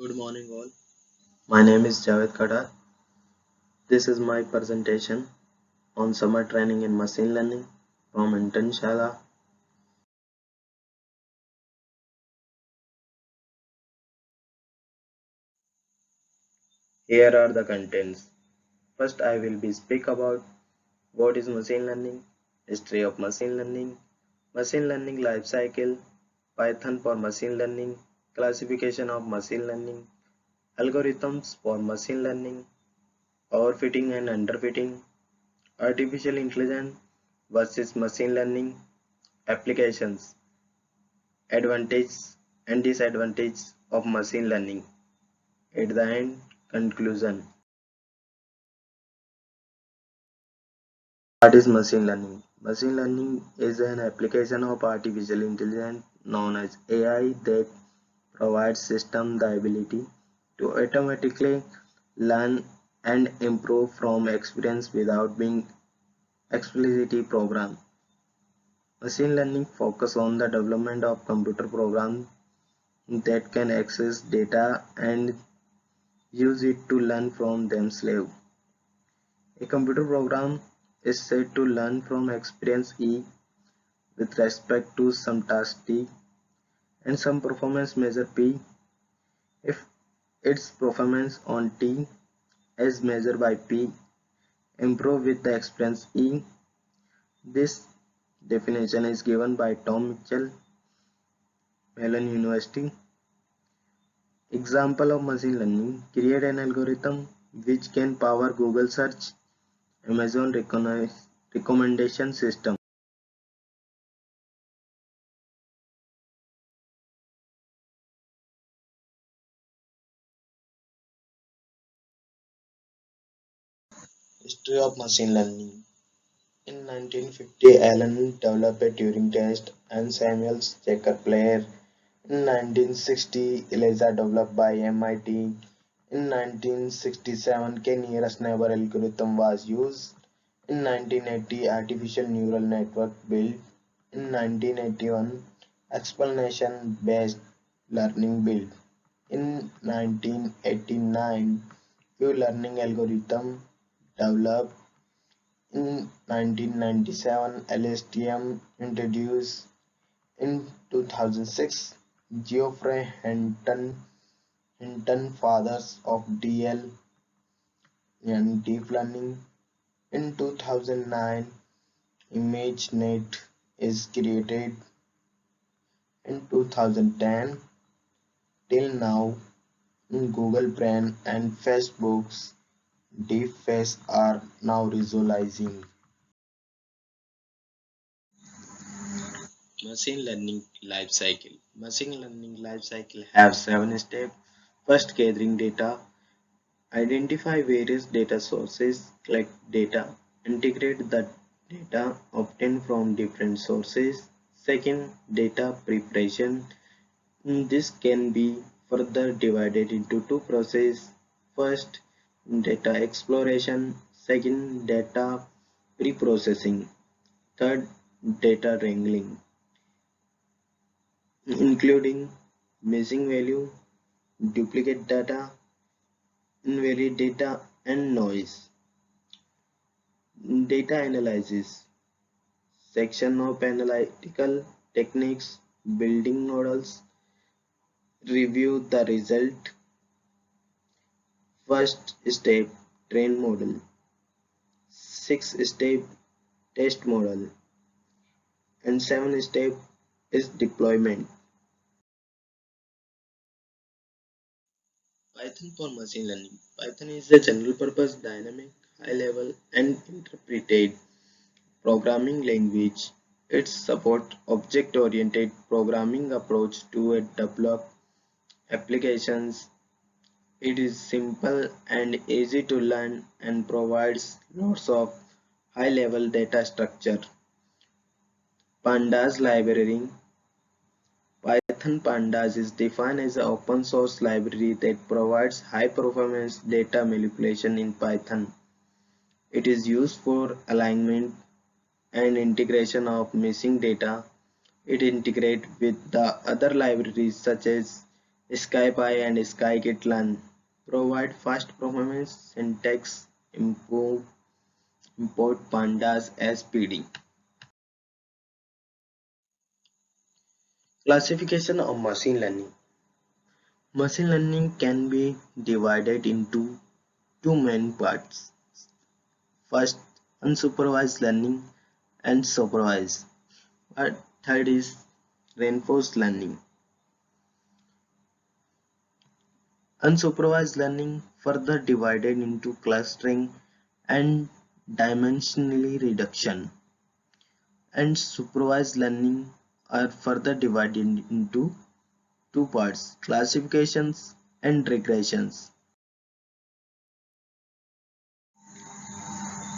Good morning, all. My name is Javed Khadar. This is my presentation on summer training in machine learning from Internshala. Here are the contents. First, I will be speak about what is machine learning, history of machine learning life cycle, Python for machine learning, classification of machine learning, algorithms for machine learning, overfitting and underfitting, artificial intelligence versus machine learning, applications, advantages and disadvantages of machine learning. At the end, conclusion. What is machine learning? Machine learning is an application of artificial intelligence known as AI that provides system the ability to automatically learn and improve from experience without being explicitly programmed. Machine learning focuses on the development of computer programs that can access data and use it to learn from themselves. A computer program is said to learn from experience E with respect to some task T and some performance measure P if its performance on T as measured by P improve with the experience E. This definition is given by Tom Mitchell, Mellon University. Example of machine learning: create an algorithm which can power Google search, Amazon recommendation system. History of machine learning. In 1950, Allen developed a Turing test and Samuel checker player. In 1960, ELIZA developed by MIT. In 1967, K-nearest neighbor algorithm was used. In 1980, artificial neural network built. In 1981, explanation-based learning built. In 1989, Q-learning algorithm developed. In 1997, LSTM introduced. In 2006, Geoffrey Hinton, fathers of DL and deep learning. In 2009, ImageNet is created. In 2010, till now, Google Brain and Facebook's deepfakes are now visualizing. Machine learning life cycle. Machine learning life cycle have 7 steps. First, gathering data. Identify various data sources, collect data, integrate the data obtained from different sources. Second, data preparation. This can be further divided into two processes. First, data exploration. Second, data preprocessing. Third, data wrangling, including missing value, duplicate data, invalid data, and noise. Data analysis section of analytical techniques, building models, review the result. First step, train model. Sixth step, test model. And seventh step is deployment. Python for machine learning. Python is a general purpose dynamic, high level, and interpreted programming language. It supports object-oriented programming approach to develop applications. It is simple and easy to learn and provides lots of high-level data structure. Pandas library. Python Pandas is defined as an open source library that provides high performance data manipulation in Python. It is used for alignment and integration of missing data. It integrates with the other libraries such as SkyPy and scikit-learn provide fast performance syntax import pandas as PD. Classification of machine learning. Machine learning can be divided into two main parts. First, unsupervised learning and supervised. But third is reinforced learning. Unsupervised learning further divided into clustering and dimensionally reduction, and supervised learning are further divided into two parts, classifications and regressions.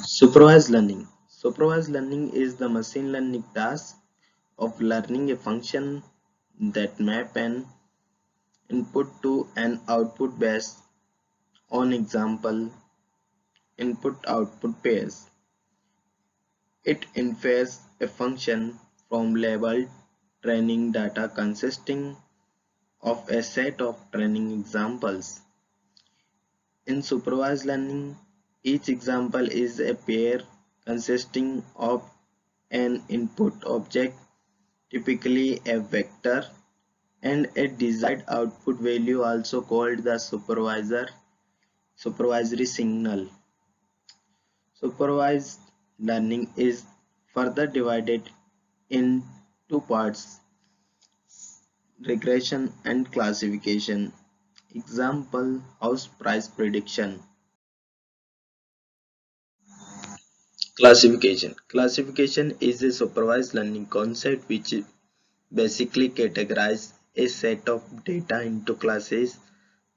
Supervised learning. Supervised learning is the machine learning task of learning a function that map an input to an output based on example input-output pairs. It infers a function from labeled training data consisting of a set of training examples. In supervised learning, each example is a pair consisting of an input object, typically a vector, and a desired output value, also called the supervisory signal. Supervised learning is further divided in two parts, regression and classification. Example, house price prediction. Classification. Classification is a supervised learning concept which basically categorizes a set of data into classes.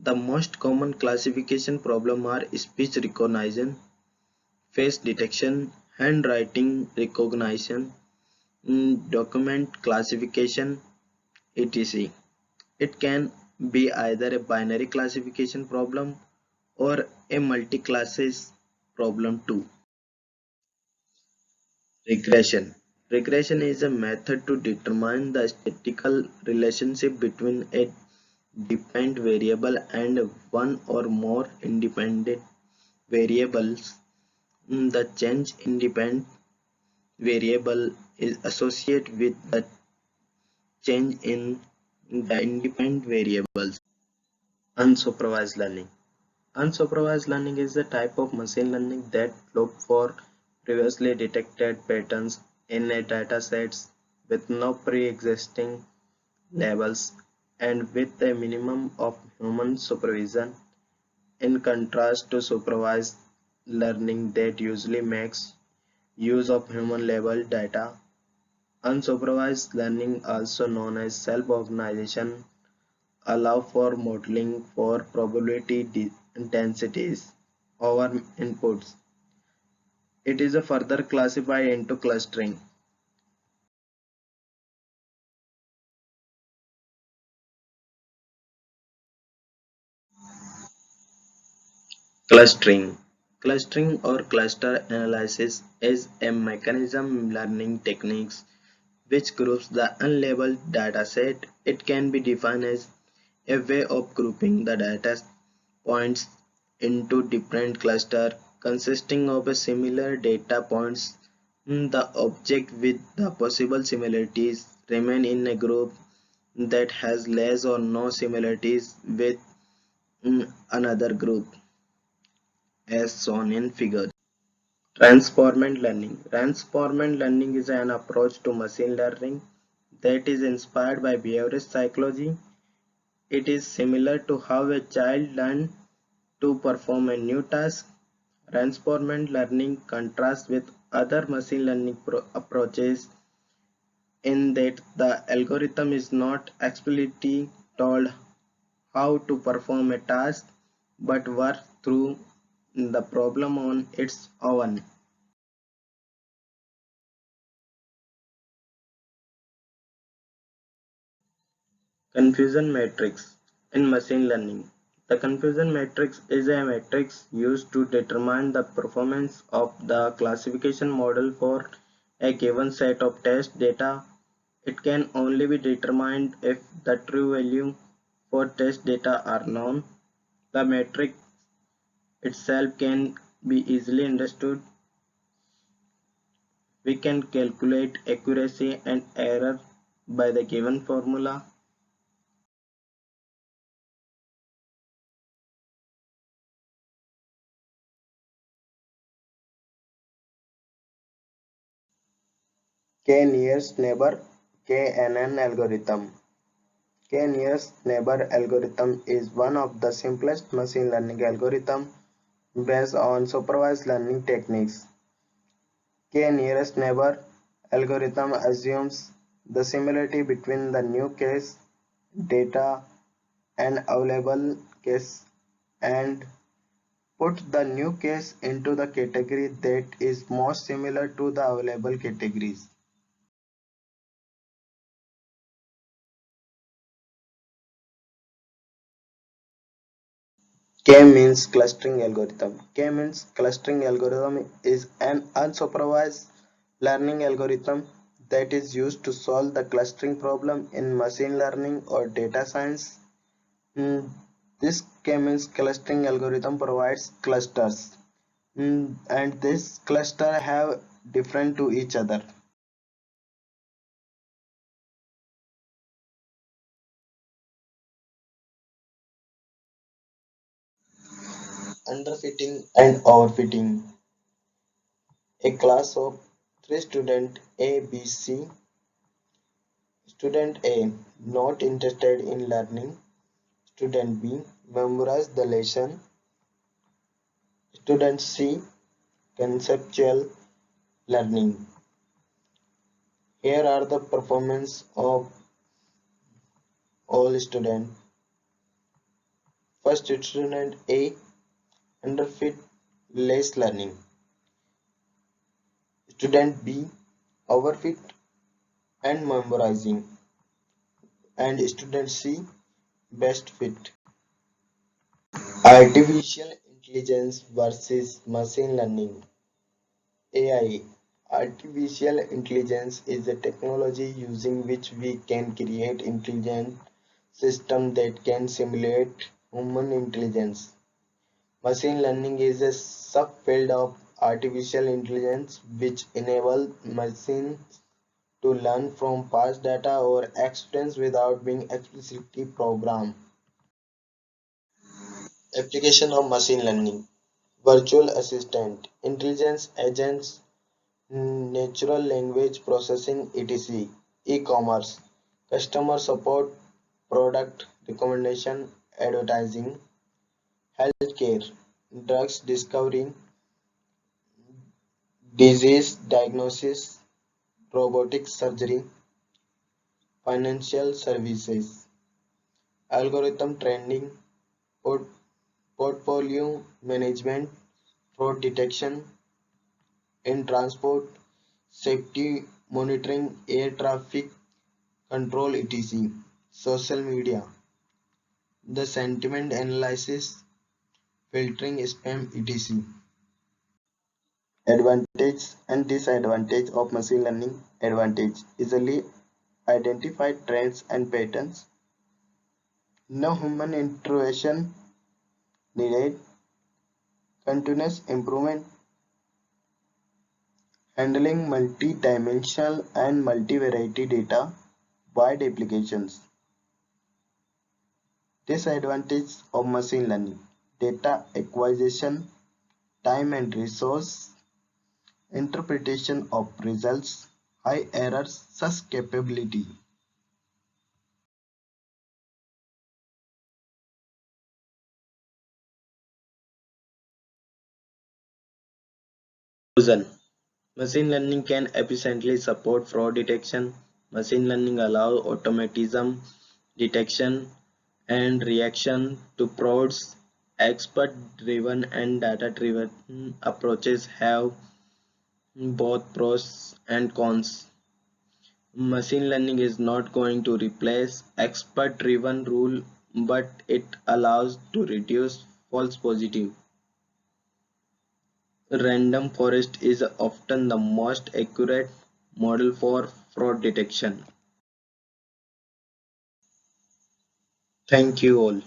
The most common classification problems are speech recognition, face detection, handwriting recognition, document classification, etc. It can be either a binary classification problem or a multi-classes problem too. Regression. Regression is a method to determine the statistical relationship between a dependent variable and one or more independent variables. The change in dependent variable is associated with the change in the independent variables. Unsupervised learning. Unsupervised learning is a type of machine learning that looks for previously detected patterns in a dataset with no pre-existing labels and with a minimum of human supervision, in contrast to supervised learning that usually makes use of human labeled data. Unsupervised learning, also known as self-organization, allow for modeling for probability densities over inputs. It is a further classified into clustering. Clustering. Clustering or cluster analysis is a mechanism learning techniques which groups the unlabeled dataset. It can be defined as a way of grouping the data points into different clusters consisting of a similar data points. The object with the possible similarities remain in a group that has less or no similarities with another group, as shown in figure. Transformant learning. Transformant learning is an approach to machine learning that is inspired by behavioral psychology. It is similar to how a child learns to perform a new task. Transformant learning contrasts with other machine learning approaches in that the algorithm is not explicitly told how to perform a task but works through the problem on its own. Confusion matrix in machine learning. The confusion matrix is a matrix used to determine the performance of the classification model for a given set of test data. It can only be determined if the true value for test data are known, the metric itself can be easily understood. We can calculate accuracy and error by the given formula. K-nearest neighbor KNN algorithm. K-nearest neighbor algorithm is one of the simplest machine learning algorithms based on supervised learning techniques. K-nearest neighbor algorithm assumes the similarity between the new case data and available case and put the new case into the category that is most similar to the available categories. K-means clustering algorithm. K-means clustering algorithm is an unsupervised learning algorithm that is used to solve the clustering problem in machine learning or data science. Mm, This K-means clustering algorithm provides clusters, and this cluster have different to each other. Underfitting and overfitting. A class of three students A, B, C. Student A not interested in learning. Student B memorize the lesson. Student C conceptual learning. Here are the performance of all students. First student A underfit less learning. Student B overfit and memorizing. And student C best fit. Artificial intelligence versus machine learning. AI. Artificial intelligence is a technology using which we can create intelligent systems that can simulate human intelligence. Machine learning is a subfield of artificial intelligence which enables machines to learn from past data or experience without being explicitly programmed. Application of machine learning. Virtual assistant, intelligence agents, natural language processing etc. E-commerce, customer support, product recommendation, advertising, healthcare, drugs discovery, disease diagnosis, robotic surgery, financial services, algorithm training, port- portfolio management, fraud detection in transport, safety monitoring, air traffic control etc. Social media, the sentiment analysis, filtering spam etc. Advantage and disadvantage of machine learning. Advantage: easily identify trends and patterns. No human intervention needed. Continuous improvement. Handling multi-dimensional and multivariate data. Wide applications. Disadvantage of machine learning: data acquisition, time and resource, interpretation of results, high errors susceptibility. Conclusion. Machine learning can efficiently support fraud detection. Machine learning allows automatism, detection, and reaction to frauds. Expert-driven and data-driven approaches have both pros and cons. Machine learning is not going to replace expert-driven rule, but it allows to reduce false positive. Random forest is often the most accurate model for fraud detection. Thank you all.